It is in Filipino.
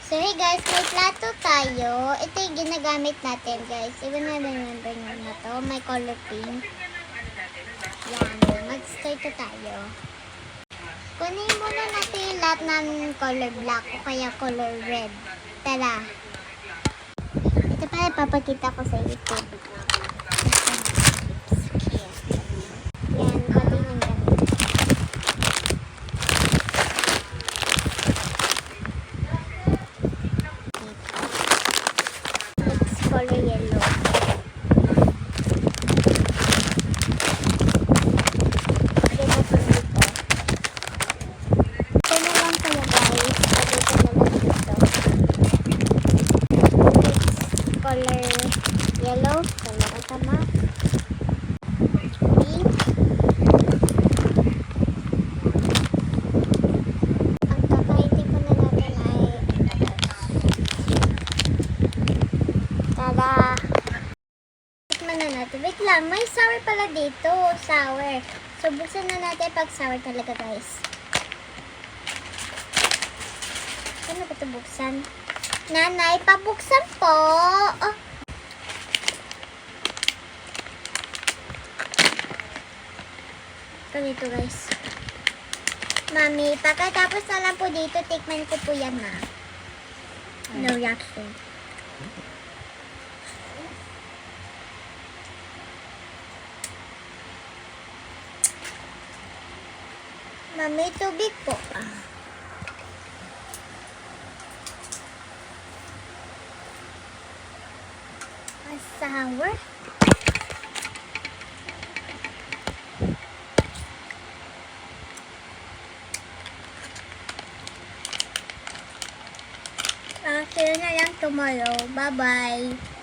So hey guys, may plato tayo. Ito yung ginagamit natin guys. Even na remember nyo na to. May color pink. Yan. Mag-start na tayo. Kunin muna natin yung lahat ng color black o kaya color red. Tara. Ito pa ipapakita ko sa YouTube. Yan. Pati yung ganito. Color yellow. Ito po dito. Ito na lang pala guys. Ito na lang dito. Color yellow. Color kasama. Pink. Ang kakainin ko na natin ay tada! Tikman na natin. Wait lang, may sour pala dito. Sour. So, buksan na natin pag sour talaga, guys. Ano ba ito buksan? Nanay, pabuksan po! Oh. Ganito, guys. Mami, pagkatapos na lang po dito, tikman ko po yan, na. No reaction. Mami, tubig po. Sour. See you na lang tomorrow. Bye-bye.